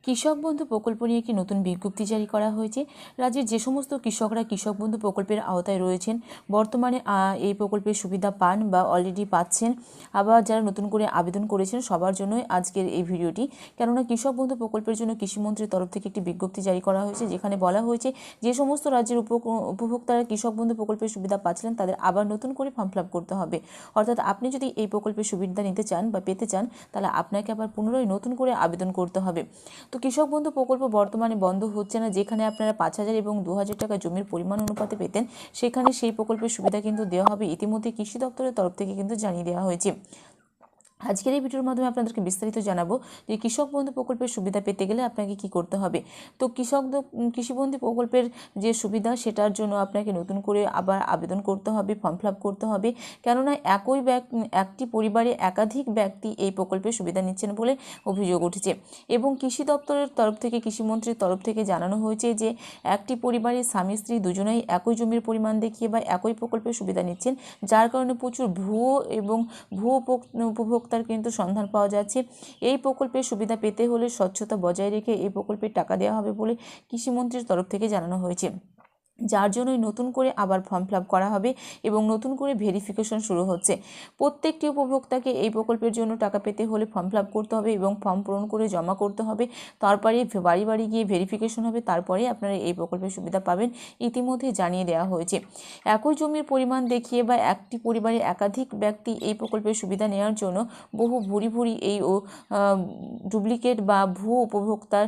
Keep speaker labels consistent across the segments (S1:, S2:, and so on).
S1: কৃষক বন্ধু প্রকল্প নিয়ে একটি নতুন বিজ্ঞপ্তি জারি করা হয়েছে। রাজ্যের যে সমস্ত কৃষকরা কৃষক বন্ধু প্রকল্পের আওতায় রয়েছেন, বর্তমানে এই প্রকল্পের সুবিধা পান বা অলরেডি পাচ্ছেন, আবার যারা নতুন করে আবেদন করেছেন সবার জন্যই আজকের এই ভিডিওটি। কেননা কৃষক বন্ধু প্রকল্পের জন্য কৃষিমন্ত্রীর তরফ থেকে একটি বিজ্ঞপ্তি জারি করা হয়েছে, যেখানে বলা হয়েছে যে সমস্ত রাজ্যের উপভোক্তারা কৃষক বন্ধু প্রকল্পের সুবিধা পাচ্ছিলেন তাদের আবার নতুন করে ফর্ম ফিল আপ করতে হবে। অর্থাৎ আপনি যদি এই প্রকল্পের সুবিধা নিতে চান বা পেতে চান, তাহলে আপনাকে আবার পুনরায় নতুন করে আবেদন করতে হবে। তো কৃষক বন্ধু প্রকল্প বর্তমানে বন্ধ হচ্ছে না। যেখানে আপনারা 5,000 এবং 2,000 টাকা জমির পরিমাণ অনুপাতে পেতেন, সেখানে সেই প্রকল্পের সুবিধা কিন্তু দেওয়া হবে। ইতিমধ্যে কৃষি দপ্তরের তরফ থেকে কিন্তু জানিয়ে দেওয়া হয়েছে। আজকের এই ভিডিওর মাধ্যমে আপনাদেরকে বিস্তারিত জানাবো যে কৃষক বন্ধু প্রকল্পের সুবিধা পেতে গেলে আপনাকে কি করতে হবে। তো কৃষিবন্ধু প্রকল্পের যে সুবিধা, সেটার জন্য আপনাকে নতুন করে আবার আবেদন করতে হবে, ফর্ম ফিল আপ করতে হবে। কেননা একটি পরিবারে একাধিক ব্যক্তি এই প্রকল্পের সুবিধা নিচ্ছেন বলে অভিযোগ উঠেছে। এবং কৃষি দপ্তরের তরফ থেকে, কৃষিমন্ত্রীর তরফ থেকে জানানো হয়েছে যে একটি পরিবারের স্বামী স্ত্রী দুজনেই একই জমির পরিমাণ দেখিয়ে বা একই প্রকল্পের সুবিধা নিচ্ছেন, যার কারণে প্রচুর ভুয়ো উপভোক্তার কিন্তু সন্ধান পাওয়া যাচ্ছে। এই প্রকল্পের সুবিধা পেতে হলে স্বচ্ছতা বজায় রেখে এই প্রকল্পের টাকা দেওয়া হবে বলে কৃষিমন্ত্রীর তরফ থেকে জানানো হয়েছে, যার জন্যই নতুন করে আবার ফর্ম ফিল আপ করা হবে এবং নতুন করে ভেরিফিকেশন শুরু হচ্ছে। প্রত্যেকটি উপভোক্তাকে এই প্রকল্পের জন্য টাকা পেতে হলে ফর্ম ফিল আপ করতে হবে এবং ফর্ম পূরণ করে জমা করতে হবে। তারপরে বাড়ি বাড়ি গিয়ে ভেরিফিকেশন হবে, তারপরে আপনারা এই প্রকল্পের সুবিধা পাবেন, ইতিমধ্যে জানিয়ে দেওয়া হয়েছে। একই জমির পরিমাণ দেখিয়ে বা একটি পরিবারে একাধিক ব্যক্তি এই প্রকল্পের সুবিধা নেওয়ার জন্য বহু ভুরি এই ডুপ্লিকেট বা ভুয়ো উপভোক্তার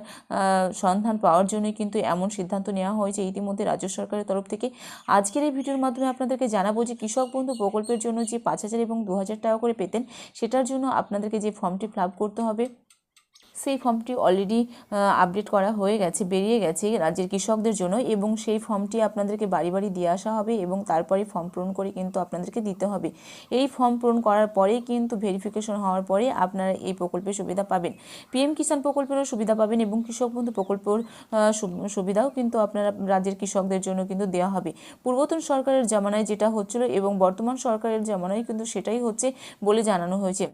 S1: সন্ধান পাওয়ার জন্যই কিন্তু এমন সিদ্ধান্ত নেওয়া হয়েছে ইতিমধ্যে রাজ্য সরকারের তরফ থেকে। আজকের এই ভিডিওর মাধ্যমে আপনাদেরকে জানাবো যে কৃষক বন্ধু প্রকল্পের জন্য যে 5,000 এবং 2,000 টাকা করে পেতেন, সেটার জন্য আপনাদেরকে যে ফর্মটি ফিল আপ করতে হবে, সেই ফর্মটি অলরেডি আপডেট করা হয়ে গেছে, বেরিয়ে গেছে রাজ্যের কৃষকদের জন্য। এবং সেই ফর্মটি আপনাদেরকে বাড়ি বাড়ি দিয়ে আসা হবে এবং তারপরে ফর্ম পূরণ করে কিন্তু আপনাদেরকে দিতে হবে। এই ফর্ম পূরণ করার পরেই কিন্তু ভেরিফিকেশন হওয়ার পরে আপনারা এই প্রকল্পের সুবিধা পাবেন। পিএম কিষাণ প্রকল্পেরও সুবিধা পাবেন এবং কৃষক বন্ধু প্রকল্পের সুবিধাও কিন্তু আপনারা রাজ্যের কৃষকদের জন্য কিন্তু দেওয়া হবে। পূর্বতন সরকারের জামানায় যেটা হচ্ছিল এবং বর্তমান সরকারের জামানায় কিন্তু সেটাই হচ্ছে বলে জানানো হয়েছে।